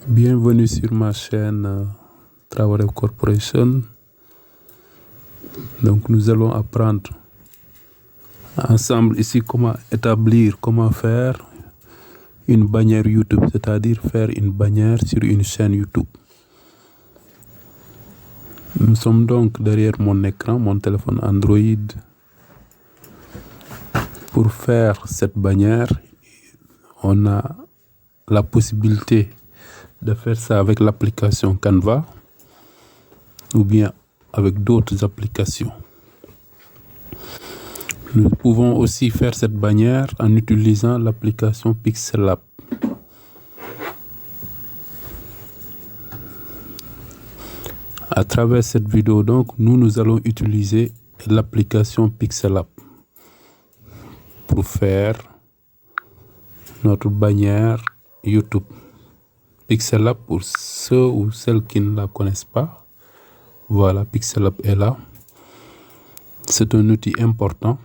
Bienvenue sur ma chaîne Traoré Corporation. Donc nous allons apprendre ensemble ici comment faire une bannière YouTube, c'est-à-dire faire une bannière sur une chaîne YouTube. Nous sommes donc derrière mon écran, mon téléphone Android. Pour faire cette bannière, on a la possibilité de faire ça avec l'application Canva ou bien avec d'autres applications. Nous pouvons aussi faire cette bannière en utilisant l'application Pixellab. À travers cette vidéo, donc, nous allons utiliser l'application Pixellab pour faire notre bannière YouTube. Pixellab, pour ceux ou celles qui ne la connaissent pas, voilà, Pixellab est là. C'est un outil important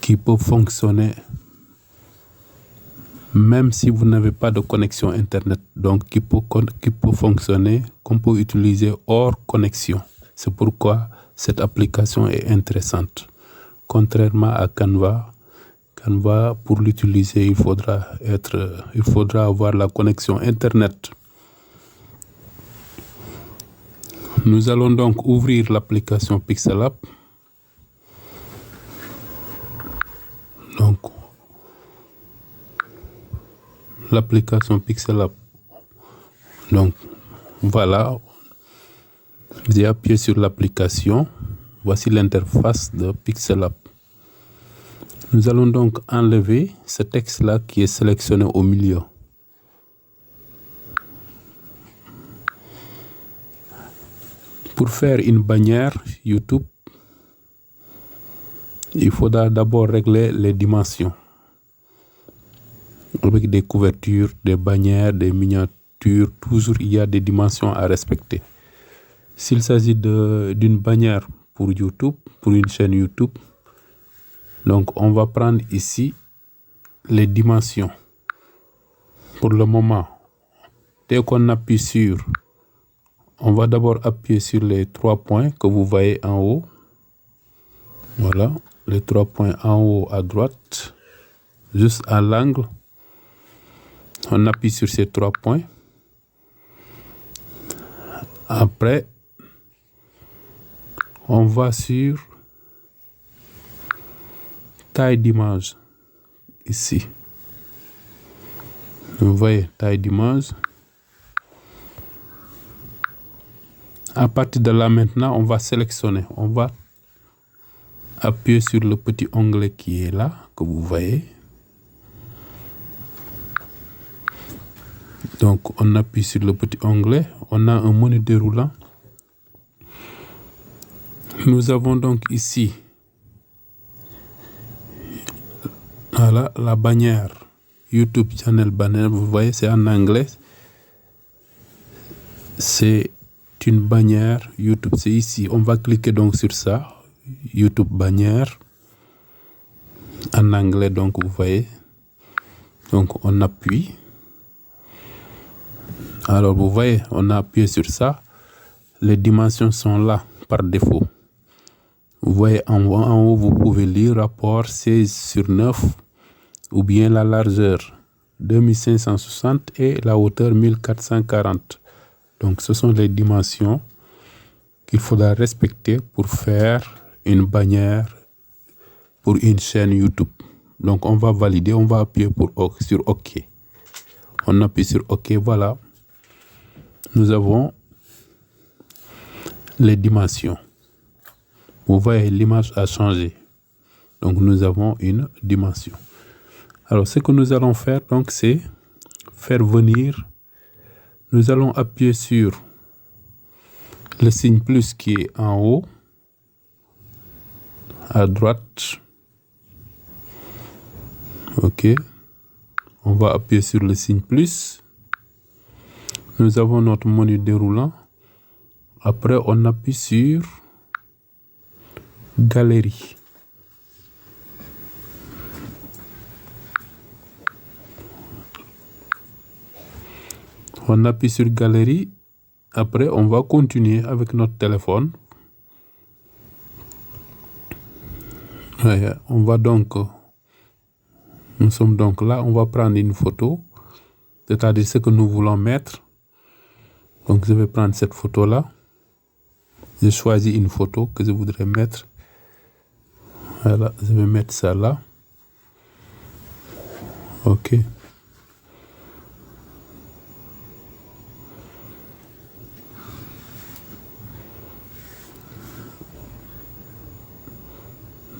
qui peut fonctionner même si vous n'avez pas de connexion Internet. Donc, qui peut fonctionner, qu'on peut utiliser hors connexion. C'est pourquoi cette application est intéressante. Contrairement à Canva, pour l'utiliser, il faudra avoir la connexion Internet. Nous allons donc ouvrir l'application Pixellab. Donc, l'application Pixellab. Donc, voilà. J'ai appuyé sur l'application. Voici l'interface de Pixellab. Nous allons donc enlever ce texte-là qui est sélectionné au milieu. Pour faire une bannière YouTube, il faudra d'abord régler les dimensions. Avec des couvertures, des bannières, des miniatures, toujours il y a des dimensions à respecter. S'il s'agit d'une bannière pour YouTube, pour une chaîne YouTube, donc on va prendre ici les dimensions. Pour le moment, dès qu'on appuie sur, on va d'abord appuyer sur les 3 points que vous voyez en haut. Voilà, les 3 points en haut à droite, juste à l'angle. On appuie sur ces 3 points. Après, on va sur taille d'image, ici. Vous voyez, taille d'image. À partir de là, maintenant, on va sélectionner. On va appuyer sur le petit onglet qui est là, que vous voyez. Donc, on appuie sur le petit onglet. On a un menu déroulant. Nous avons donc ici voilà, la bannière YouTube Channel Banner. Vous voyez, c'est en anglais. C'est une bannière YouTube. C'est ici. On va cliquer donc sur ça. YouTube bannière. En anglais, donc, vous voyez. Donc, on appuie. Alors, vous voyez, on a appuyé sur ça. Les dimensions sont là par défaut. Vous voyez, en haut, vous pouvez lire rapport 16/9 ou bien la largeur 2560 et la hauteur 1440. Donc, ce sont les dimensions qu'il faudra respecter pour faire une bannière pour une chaîne YouTube. Donc, on va valider, on va appuyer sur OK. On appuie sur OK, voilà. Nous avons les dimensions. Vous voyez, l'image a changé. Donc, nous avons une dimension. Alors, ce que nous allons faire, donc, c'est faire venir. Nous allons appuyer sur le signe plus qui est en haut, à droite. OK. On va appuyer sur le signe plus. Nous avons notre menu déroulant. Après, on appuie sur Galerie. On appuie sur galerie. Après, on va continuer avec notre téléphone. On va donc, nous sommes donc là, on va prendre une photo, c'est-à-dire ce que nous voulons mettre. Donc, je vais prendre cette photo-là. Je choisis une photo que je voudrais mettre. Voilà, je vais mettre ça là. OK.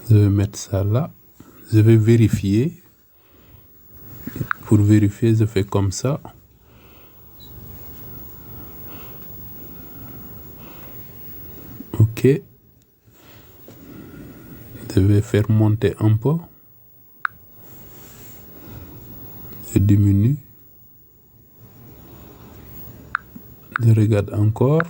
Je vais mettre ça là. Je vais vérifier. Pour vérifier, je fais comme ça. OK. Je vais faire monter un peu. Je diminue. Je regarde encore.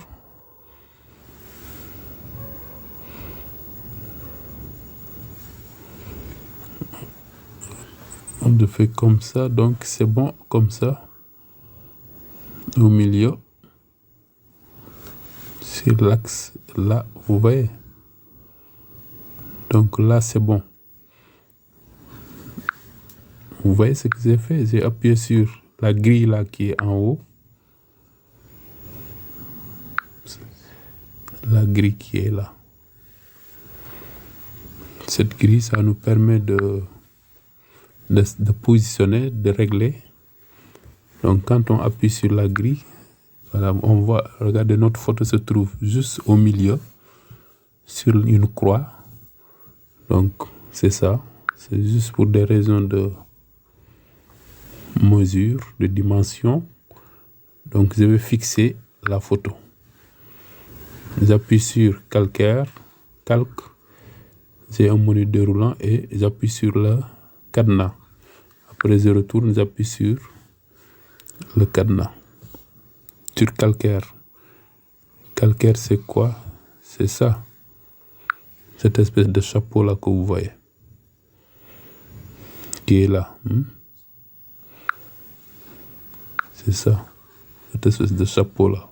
On le fait comme ça, donc c'est bon comme ça. Au milieu. Sur l'axe, là, vous voyez. Donc là, c'est bon. Vous voyez ce que j'ai fait? J'ai appuyé sur la grille là qui est en haut. La grille qui est là. Cette grille, ça nous permet de positionner, de régler. Donc quand on appuie sur la grille, voilà, on voit, regardez, notre photo se trouve juste au milieu, sur une croix. Donc c'est ça. C'est juste pour des raisons de mesure, de dimension. Donc je vais fixer la photo. J'appuie sur calque. J'ai un menu déroulant et j'appuie sur le cadenas. Après je retourne, j'appuie sur le cadenas. Sur calcaire. Calcaire, c'est quoi? C'est ça. Cette espèce de chapeau là que vous voyez. Qui est là. C'est ça. Cette espèce de chapeau là.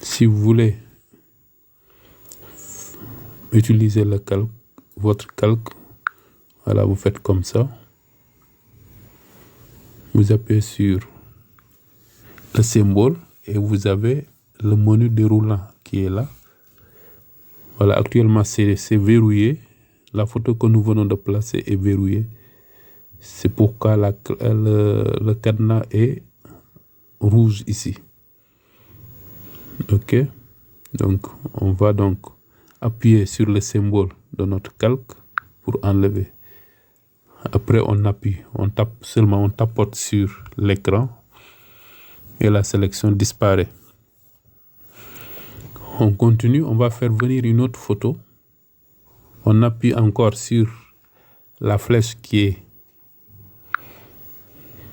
Si vous voulez utiliser le calque, votre calque, voilà, vous faites comme ça. Vous appuyez sur le symbole et vous avez le menu déroulant qui est là. Voilà, actuellement c'est verrouillé. La photo que nous venons de placer est verrouillée. C'est pourquoi le cadenas est rouge ici. OK. Donc, on va donc appuyer sur le symbole de notre calque pour enlever. Après, on appuie, on tapote sur l'écran et la sélection disparaît. On continue, on va faire venir une autre photo. On appuie encore sur la flèche qui est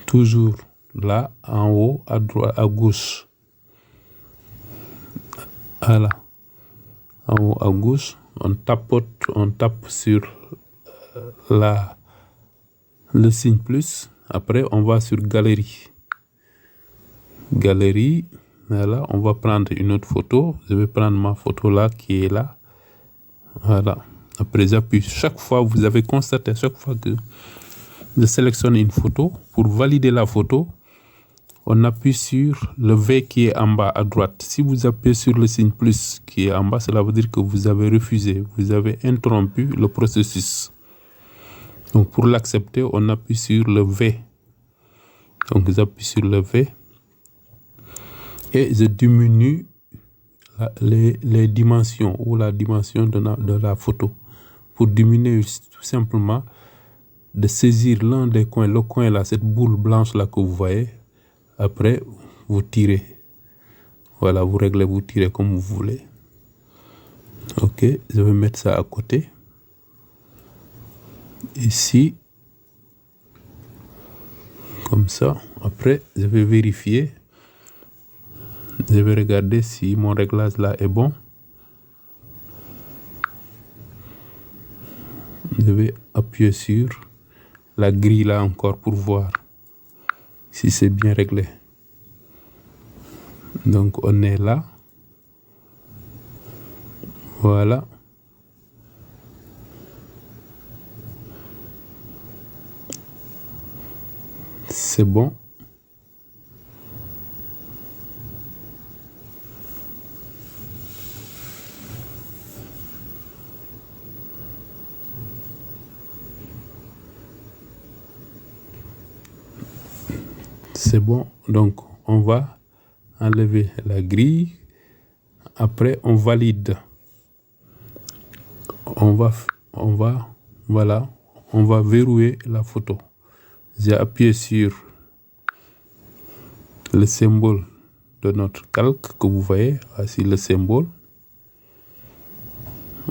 toujours là, en haut, à droite, à gauche. Voilà. En haut à gauche, on tape sur le signe plus. Après, on va sur galerie. Galerie, voilà, on va prendre une autre photo. Je vais prendre ma photo là qui est là. Voilà. Après, j'appuie. Chaque fois, vous avez constaté, chaque fois que je sélectionne une photo, pour valider la photo, on appuie sur le V qui est en bas à droite. Si vous appuyez sur le signe plus qui est en bas, cela veut dire que vous avez refusé, vous avez interrompu le processus. Donc pour l'accepter, on appuie sur le V. Donc j'appuie sur le V et je diminue les dimensions ou la dimension de la photo. Pour diminuer, tout simplement, de saisir l'un des coins, le coin là, cette boule blanche là que vous voyez. Après, vous tirez. Voilà, vous réglez, vous tirez comme vous voulez. OK, je vais mettre ça à côté. Ici, comme ça. Après, je vais vérifier. Je vais regarder si mon réglage là est bon. Je vais appuyer sur la grille là encore pour voir. si c'est bien réglé. Donc on est là. Voilà. C'est bon. C'est bon. Donc on va enlever la grille. Après on valide. Voilà, on va verrouiller la photo. J'ai appuyé sur le symbole de notre calque que vous voyez, voici le symbole.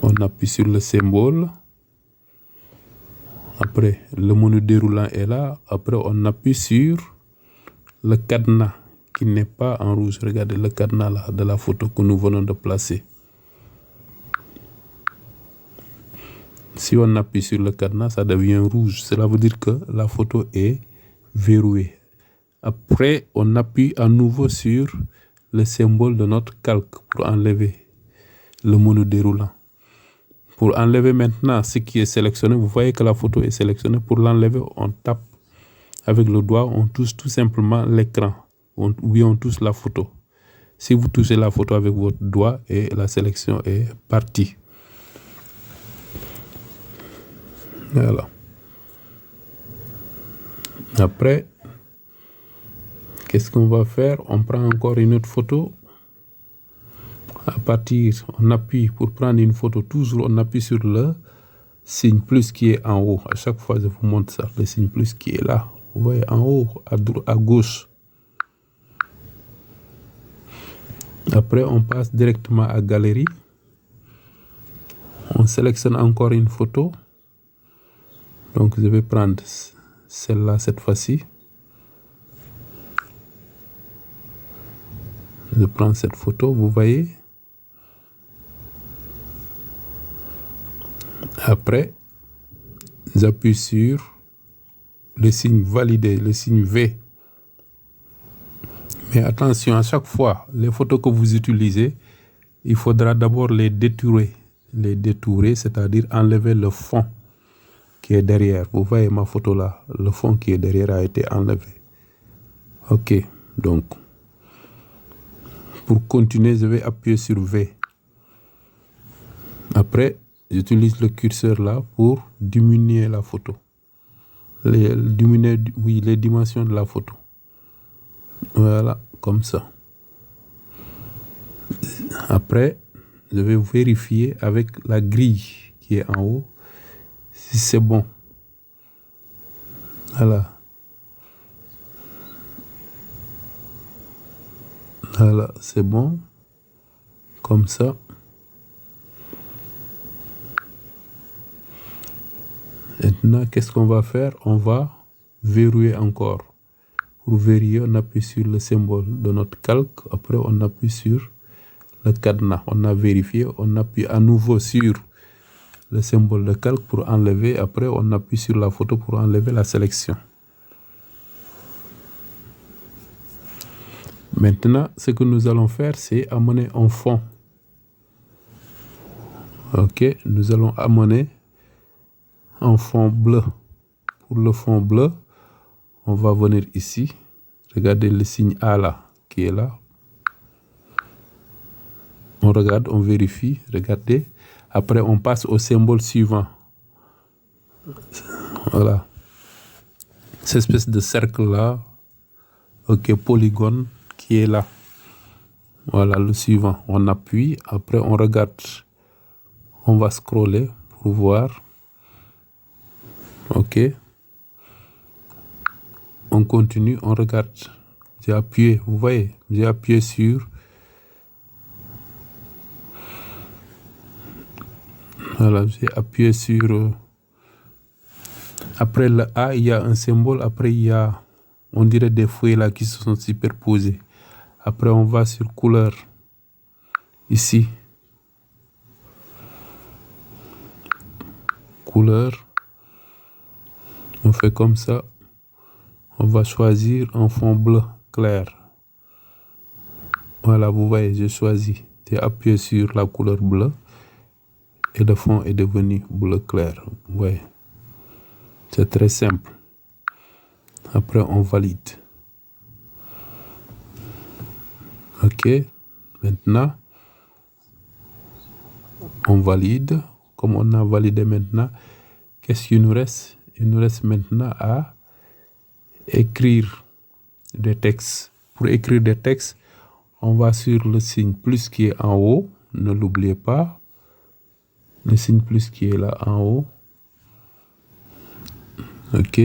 On appuie sur le symbole. Après, le menu déroulant est là. Après, on appuie sur le cadenas qui n'est pas en rouge. Regardez le cadenas là de la photo que nous venons de placer. Si on appuie sur le cadenas, ça devient rouge. Cela veut dire que la photo est verrouillée. Après, on appuie à nouveau sur le symbole de notre calque pour enlever le menu déroulant. Pour enlever maintenant ce qui est sélectionné, vous voyez que la photo est sélectionnée. Pour l'enlever, on tape avec le doigt, on touche tout simplement l'écran. On touche la photo. Si vous touchez la photo avec votre doigt, et la sélection est partie. Voilà. Après, qu'est-ce qu'on va faire? On prend encore une autre photo. À partir, on appuie pour prendre une photo. Toujours, on appuie sur le signe plus qui est en haut. À chaque fois, je vous montre ça. Le signe plus qui est là. Vous voyez en haut, à gauche. Après, on passe directement à galerie. On sélectionne encore une photo. Donc, je vais prendre celle-là cette fois-ci. Je prends cette photo, vous voyez. Après, j'appuie sur le signe validé, le signe V. Mais attention, à chaque fois, les photos que vous utilisez, il faudra d'abord les détourer. Les détourer, c'est-à-dire enlever le fond qui est derrière. Vous voyez ma photo là, le fond qui est derrière a été enlevé. Ok, donc, pour continuer, je vais appuyer sur V. Après, j'utilise le curseur là pour diminuer la photo. Diminuer, oui, les dimensions de la photo. Voilà, comme ça. Après, je vais vérifier avec la grille qui est en haut si c'est bon. Voilà. Voilà, c'est bon. Comme ça. Maintenant, qu'est-ce qu'on va faire? On va verrouiller encore. Pour verrouiller, on appuie sur le symbole de notre calque. Après, on appuie sur le cadenas. On a vérifié. On appuie à nouveau sur le symbole de calque pour enlever. Après, on appuie sur la photo pour enlever la sélection. Maintenant, ce que nous allons faire, c'est amener un fond. Ok, nous allons amener un fond bleu. Pour le fond bleu, on va venir ici. Regardez le signe A là, qui est là. On regarde, on vérifie, regardez. Après, on passe au symbole suivant. Voilà. Cette espèce de cercle là, ok, polygone qui est là. Voilà, le suivant. On appuie, après on regarde. On va scroller pour voir. Ok. On continue, on regarde. J'ai appuyé, vous voyez, j'ai appuyé sur. Voilà, j'ai appuyé sur. Après le A, il y a un symbole. Après, il y a, on dirait des feuilles là qui se sont superposées. Après, on va sur couleur. Ici. Couleur. On fait comme ça. On va choisir un fond bleu clair. Voilà, vous voyez, j'ai choisi. J'ai appuyé sur la couleur bleue et le fond est devenu bleu clair. Vous voyez, c'est très simple. Après, on valide. OK. Maintenant, on valide. Comme on a validé maintenant, qu'est-ce qu'il nous reste? Il nous reste maintenant à écrire des textes. Pour écrire des textes, on va sur le signe plus qui est en haut. Ne l'oubliez pas. Le signe plus qui est là en haut. OK.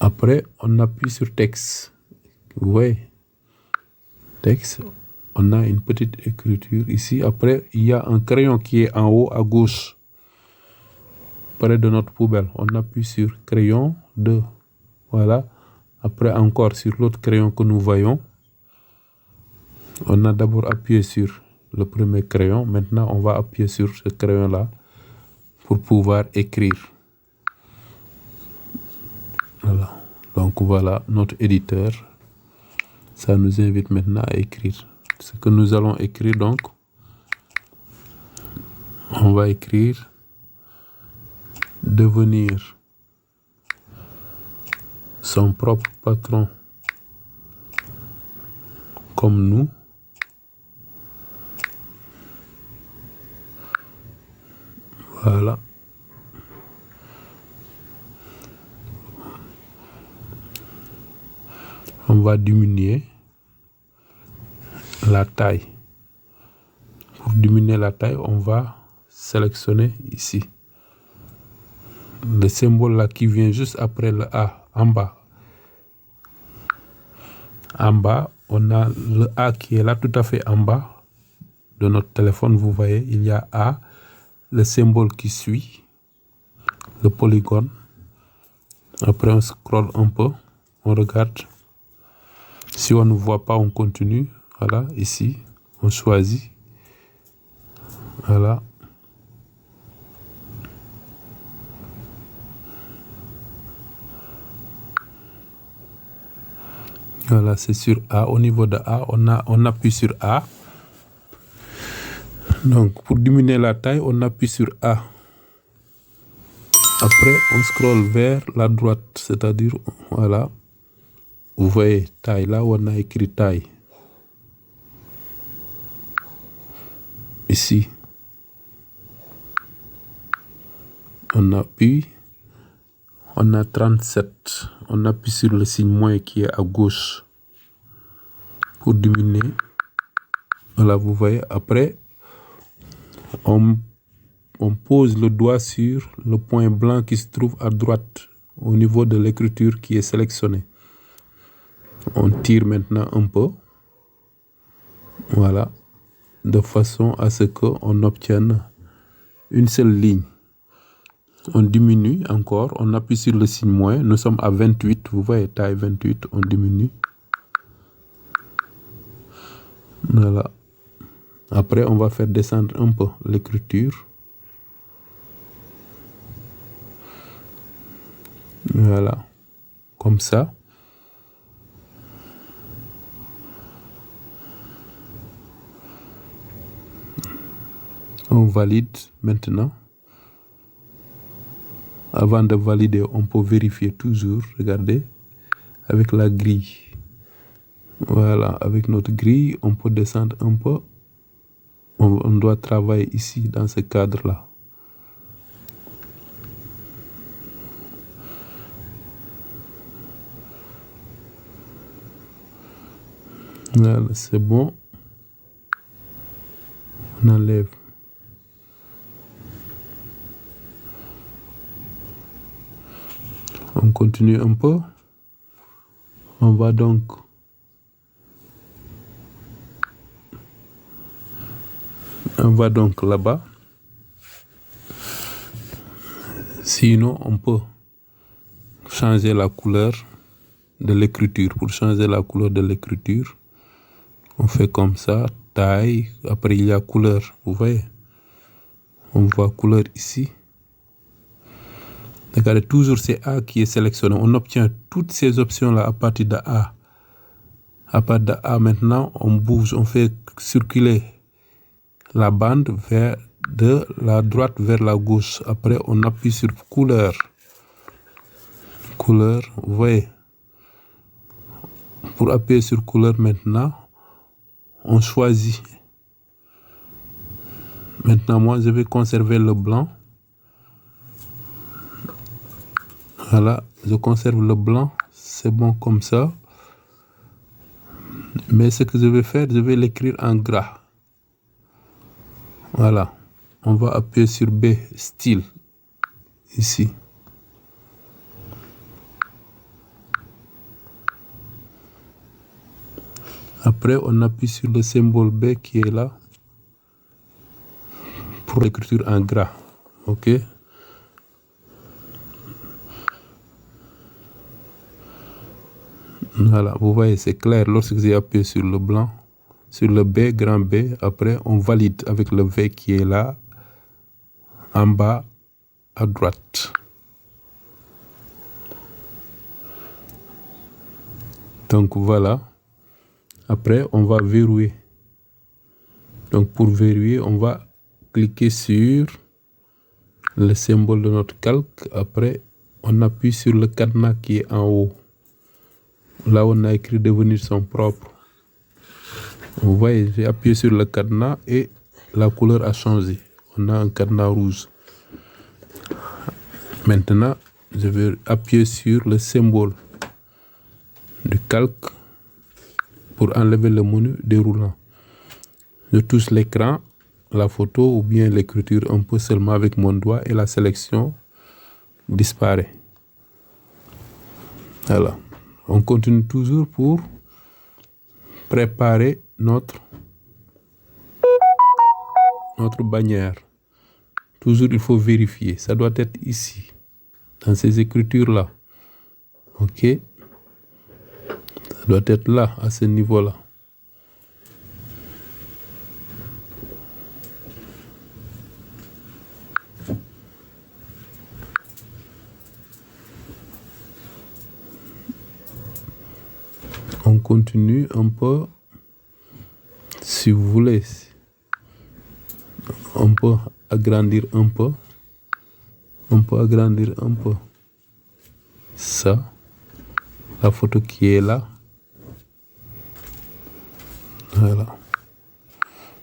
Après, on appuie sur texte. Vous voyez? Texte. On a une petite écriture ici. Après, il y a un crayon qui est en haut à gauche, près de notre poubelle. On appuie sur crayon 2. Voilà. Après, encore sur l'autre crayon que nous voyons. On a d'abord appuyé sur le premier crayon. Maintenant, on va appuyer sur ce crayon-là pour pouvoir écrire. Voilà. Donc, voilà notre éditeur. Ça nous invite maintenant à écrire. Ce que nous allons écrire, donc, on va écrire devenir son propre patron comme nous. Voilà. On va diminuer la taille. Pour diminuer la taille, on va sélectionner ici le symbole là qui vient juste après le A en bas. En bas, on a le A qui est là tout à fait en bas de notre téléphone. Vous voyez, il y a A, le symbole qui suit, le polygone. Après, on scrolle un peu, on regarde. Si on ne voit pas, on continue. Voilà, ici, on choisit. Voilà. Voilà, c'est sur A. Au niveau de A, on appuie sur A. Donc, pour diminuer la taille, on appuie sur A. Après, on scrolle vers la droite, c'est-à-dire, voilà. Vous voyez, taille, là où on a écrit taille. Ici. On appuie. On a 37. On appuie sur le signe moins qui est à gauche pour diminuer. Voilà, vous voyez. Après, on pose le doigt sur le point blanc qui se trouve à droite au niveau de l'écriture qui est sélectionnée. On tire maintenant un peu. Voilà. De façon à ce qu'on obtienne une seule ligne. On diminue encore, on appuie sur le signe moins, nous sommes à 28, vous voyez, taille 28, on diminue. Voilà. Après, on va faire descendre un peu l'écriture. Voilà, comme ça. On valide maintenant. Avant de valider, on peut vérifier toujours, regardez, avec la grille. Voilà, avec notre grille, on peut descendre un peu. On doit travailler ici, dans ce cadre-là. Voilà, c'est bon. On enlève. On continue un peu. On va donc là-bas. Sinon, on peut changer la couleur de l'écriture. Pour changer la couleur de l'écriture, on fait comme ça, taille. Après, il y a couleur. Vous voyez? On voit couleur ici. Regardez, toujours c'est A qui est sélectionné. On obtient toutes ces options-là à partir de A. À partir de A, maintenant, on bouge, on fait circuler la bande de la droite vers la gauche. Après, on appuie sur couleur. Couleur, vous voyez. Pour appuyer sur couleur maintenant, on choisit. Maintenant, moi, je vais conserver le blanc. Voilà, je conserve le blanc. C'est bon comme ça. Mais ce que je vais faire, je vais l'écrire en gras. Voilà. On va appuyer sur B, style, ici. Après, on appuie sur le symbole B qui est là pour l'écriture en gras. OK? Voilà, vous voyez, c'est clair. Lorsque j'ai appuyé sur le blanc, sur le B, grand B, après, on valide avec le V qui est là, en bas, à droite. Donc, voilà. Après, on va verrouiller. Donc, pour verrouiller, on va cliquer sur le symbole de notre calque. Après, on appuie sur le cadenas qui est en haut. Là, on a écrit devenir son propre. Vous voyez, j'ai appuyé sur le cadenas et la couleur a changé. On a un cadenas rouge. Maintenant, je vais appuyer sur le symbole du calque pour enlever le menu déroulant. Je touche l'écran, la photo ou bien l'écriture un peu seulement avec mon doigt et la sélection disparaît. Voilà. On continue toujours pour préparer notre bannière. Toujours, il faut vérifier. Ça doit être ici, dans ces écritures-là. OK? Ça doit être là, à ce niveau-là. On continue un peu, si vous voulez. On peut agrandir un peu. On peut agrandir un peu. Ça, la photo qui est là. Voilà.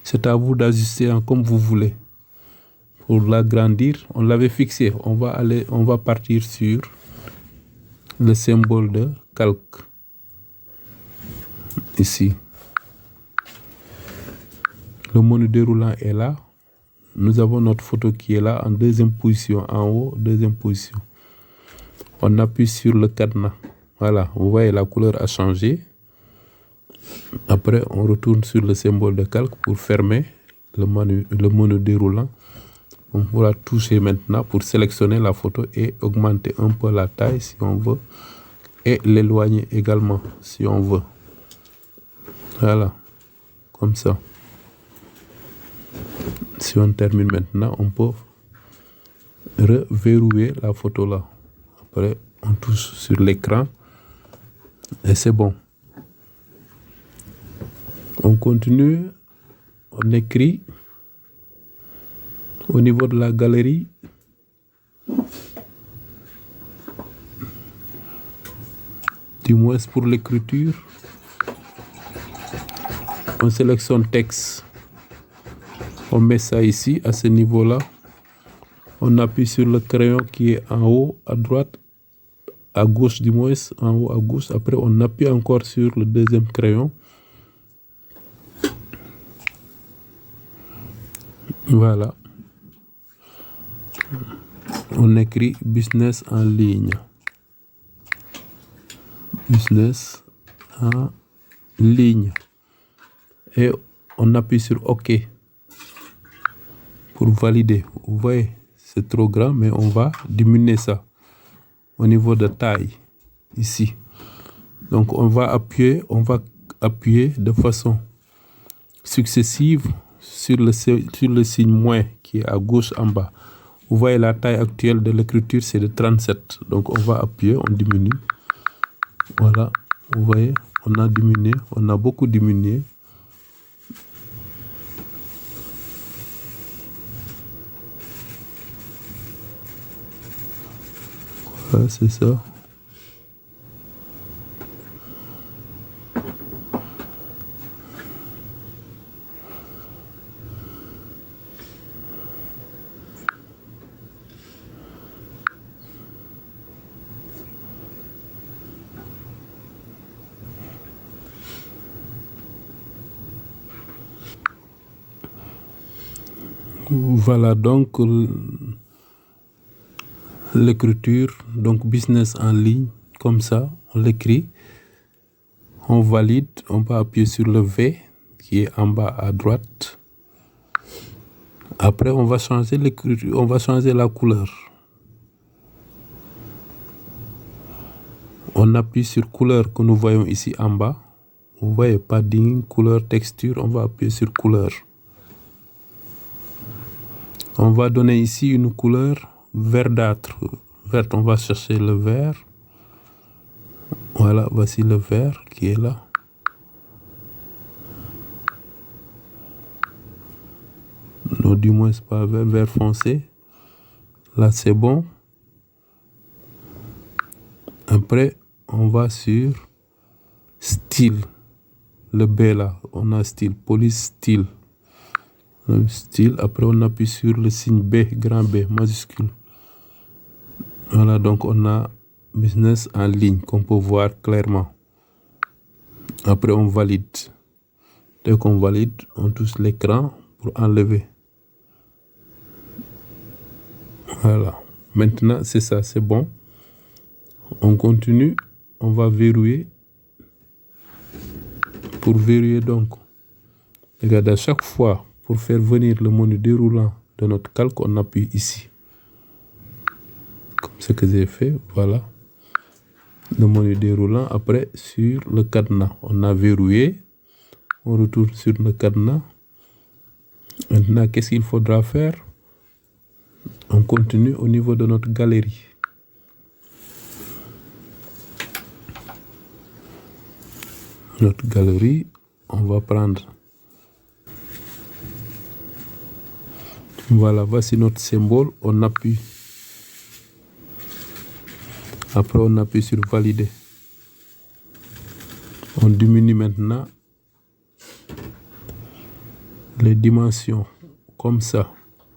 C'est à vous d'ajuster comme vous voulez. Pour l'agrandir, on l'avait fixé. On va partir sur le symbole de calque. Ici. Le menu déroulant est là. Nous avons notre photo qui est là en deuxième position. En haut, deuxième position. On appuie sur le cadenas. Voilà, vous voyez, la couleur a changé. Après, on retourne sur le symbole de calque pour fermer le menu déroulant. On pourra toucher maintenant pour sélectionner la photo et augmenter un peu la taille si on veut. Et l'éloigner également si on veut. Voilà, comme ça. Si on termine maintenant, on peut reverrouiller la photo là. Après, on touche sur l'écran et c'est bon. On continue, on écrit au niveau de la galerie. Du moins pour l'écriture. On sélectionne texte. On met ça ici, à ce niveau-là. On appuie sur le crayon qui est en haut, à droite, à gauche du moins, en haut, à gauche. Après, on appuie encore sur le deuxième crayon. Voilà. On écrit business en ligne. Business en ligne. Et on appuie sur OK pour valider. Vous voyez, c'est trop grand, mais on va diminuer ça au niveau de taille ici. Donc on va appuyer de façon successive sur le signe moins qui est à gauche en bas. Vous voyez la taille actuelle de l'écriture, c'est de 37. Donc on va appuyer, on diminue. Voilà, vous voyez, on a diminué, on a beaucoup diminué. Voilà, c'est ça. Voilà donc l'écriture, donc business en ligne, comme ça, on l'écrit, on valide, on va appuyer sur le V qui est en bas à droite. Après, on va changer l'écriture, on va changer la couleur. On appuie sur couleur que nous voyons ici en bas. Vous voyez padding, couleur, texture, on va appuyer sur couleur. On va donner ici une couleur verdâtre. Vert, on va chercher le vert. Voilà, voici le vert qui est là. Non, du moins, c'est pas vert, vert foncé. Là, c'est bon. Après, on va sur style. Le B là, on a style, police style. Style, après on appuie sur le signe B, grand B, majuscule. Voilà, donc on a business en ligne qu'on peut voir clairement. Après on valide. Dès qu'on valide, on touche l'écran pour enlever. Voilà, maintenant c'est ça, c'est bon. On continue, on va verrouiller. Pour verrouiller donc, regardez, à chaque fois, pour faire venir le menu déroulant de notre calque, on appuie ici. Comme ce que j'ai fait, voilà. Le menu déroulant, après sur le cadenas. On a verrouillé, on retourne sur le cadenas. Maintenant, qu'est-ce qu'il faudra faire? On continue au niveau de notre galerie. Notre galerie, on va prendre. Voilà, voici notre symbole, on appuie. Après, on appuie sur valider. On diminue maintenant les dimensions, comme ça.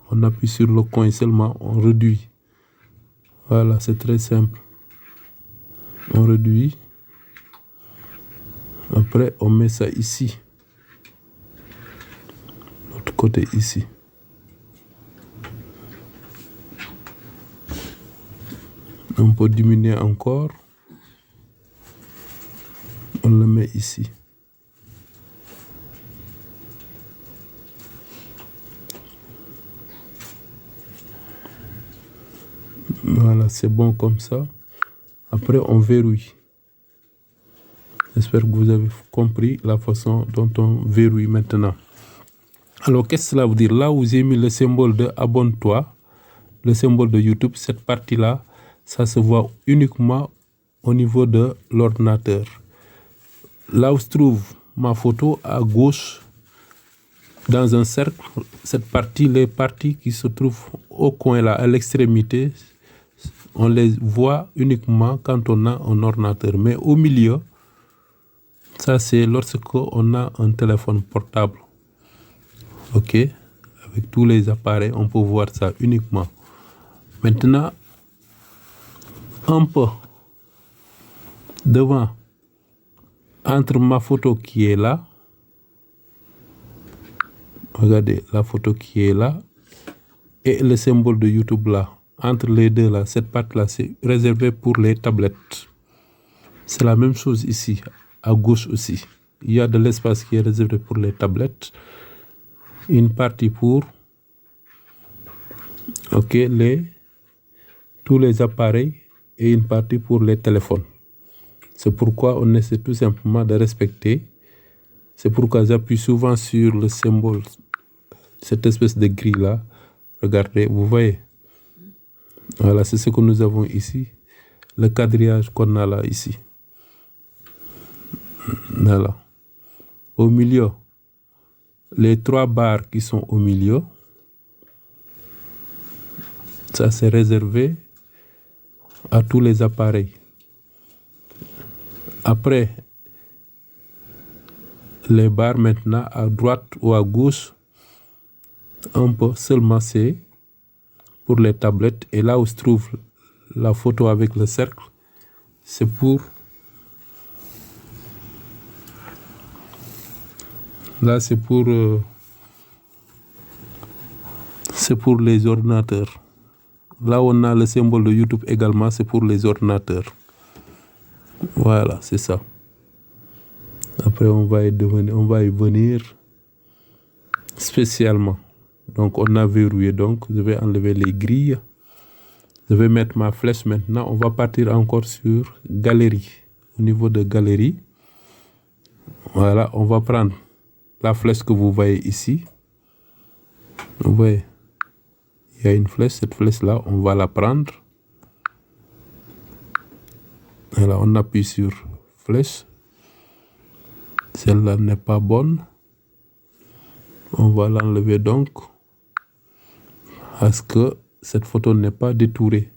On appuie sur le coin seulement, on réduit. Voilà, c'est très simple. On réduit. Après, on met ça ici. L'autre côté ici. On peut diminuer encore. On le met ici. Voilà, c'est bon comme ça. Après, on verrouille. J'espère que vous avez compris la façon dont on verrouille maintenant. Alors, qu'est-ce que cela veut dire? Là où j'ai mis le symbole de abonne-toi, le symbole de YouTube, cette partie-là, ça se voit uniquement au niveau de l'ordinateur. Là où se trouve ma photo, à gauche, dans un cercle, cette partie, les parties qui se trouvent au coin là, à l'extrémité, on les voit uniquement quand on a un ordinateur. Mais au milieu, ça c'est lorsque on a un téléphone portable. Ok, avec tous les appareils, on peut voir ça uniquement. Maintenant, un peu devant, entre ma photo qui est là, regardez la photo qui est là, et le symbole de YouTube là, entre les deux là, cette partie-là, c'est réservé pour les tablettes. C'est la même chose ici, à gauche aussi. Il y a de l'espace qui est réservé pour les tablettes. Une partie pour tous les appareils et une partie pour les téléphones. C'est pourquoi on essaie tout simplement de respecter. C'est pourquoi j'appuie souvent sur le symbole, cette espèce de grille là. Regardez, vous voyez. Voilà, c'est ce que nous avons ici. Le quadrillage qu'on a là, ici. Voilà. Au milieu, les 3 barres qui sont au milieu, ça c'est réservé à tous les appareils. Après, les barres maintenant à droite ou à gauche, un peu seulement c'est pour les tablettes. Et là où se trouve la photo avec le cercle, c'est pour... Là, c'est pour les ordinateurs. Là, on a le symbole de YouTube également, c'est pour les ordinateurs. Voilà, c'est ça. Après, on va y venir spécialement. Donc, on a verrouillé. Donc, je vais enlever les grilles. Je vais mettre ma flèche maintenant. On va partir encore sur galerie. Au niveau de galerie, voilà, on va prendre la flèche que vous voyez ici. Vous voyez, il y a une flèche. Cette flèche-là, on va la prendre. Voilà, on appuie sur flèche. Celle-là n'est pas bonne. On va l'enlever donc, parce que cette photo n'est pas détourée.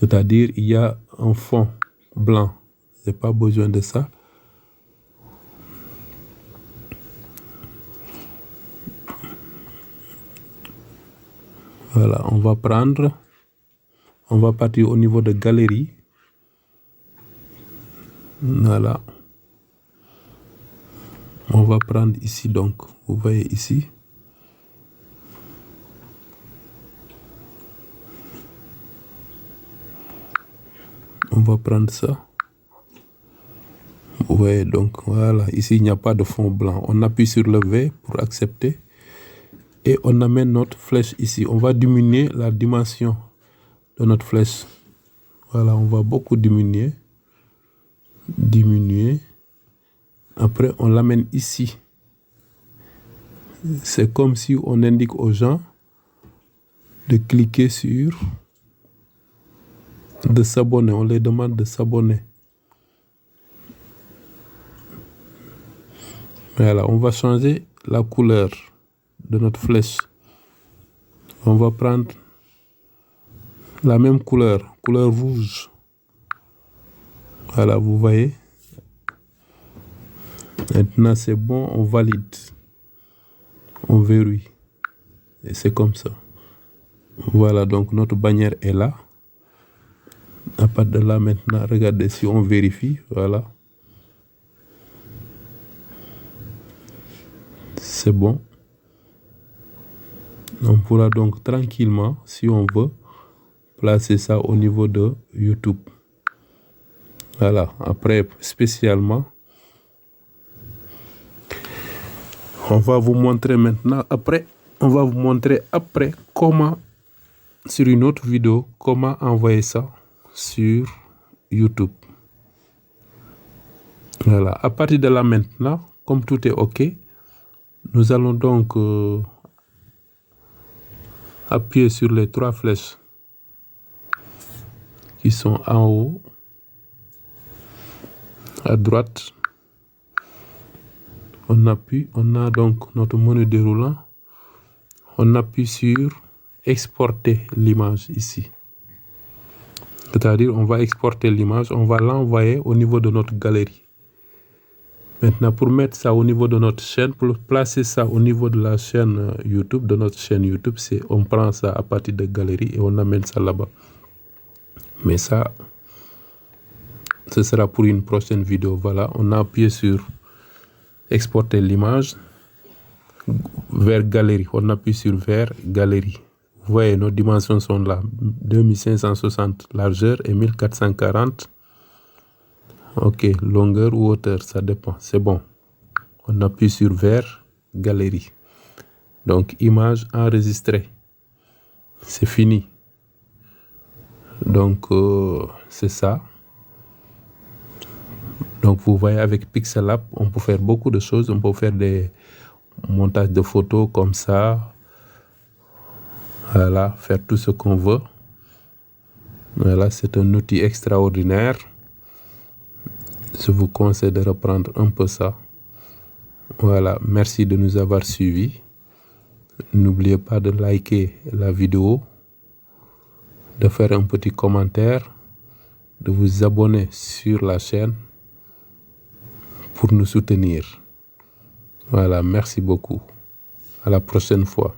C'est-à-dire, il y a un fond blanc. Je n'ai pas besoin de ça. Voilà, on va partir au niveau de galerie. Voilà. On va prendre ici donc, vous voyez ici. On va prendre ça. Vous voyez donc, voilà, ici il n'y a pas de fond blanc. On appuie sur le V pour accepter. Et on amène notre flèche ici. On va diminuer la dimension de notre flèche. Voilà, on va beaucoup diminuer. Après, on l'amène ici. C'est comme si on indique aux gens de cliquer sur, de s'abonner. On les demande de s'abonner. Voilà, on va changer la couleur de notre flèche. On va prendre la même couleur rouge. Voilà, vous voyez. Maintenant, c'est bon, on valide. On verrouille. Et c'est comme ça. Voilà, donc notre bannière est là. À partir de là, maintenant, regardez si on vérifie. Voilà. C'est bon. On pourra donc tranquillement, si on veut, placer ça au niveau de YouTube. Voilà. Après, spécialement, on va vous montrer maintenant, après comment, sur une autre vidéo, comment envoyer ça sur YouTube. Voilà. À partir de là maintenant, comme tout est OK, nous allons donc appuyer sur les 3 flèches qui sont en haut, à droite. On appuie, on a donc notre menu déroulant. On appuie sur exporter l'image ici. C'est-à-dire, on va exporter l'image, on va l'envoyer au niveau de notre galerie. Maintenant, pour mettre ça au niveau de notre chaîne, pour placer ça au niveau de la chaîne YouTube, de notre chaîne YouTube, c'est on prend ça à partir de galerie et on amène ça là-bas. Mais ça, ce sera pour une prochaine vidéo. Voilà, on a appuyé sur exporter l'image vers galerie. On appuie sur vers galerie. Vous voyez, nos dimensions sont là. 2560 largeur et 1440. OK, longueur ou hauteur, ça dépend. C'est bon. On appuie sur vers galerie. Donc, image enregistrée. C'est fini. Donc, c'est ça. Donc, vous voyez, avec Pixellab, on peut faire beaucoup de choses. On peut faire des montages de photos comme ça. Voilà, faire tout ce qu'on veut. Voilà, c'est un outil extraordinaire. Je vous conseille de reprendre un peu ça. Voilà, merci de nous avoir suivis. N'oubliez pas de liker la vidéo, de faire un petit commentaire, de vous abonner sur la chaîne pour nous soutenir. Voilà, merci beaucoup. À la prochaine fois.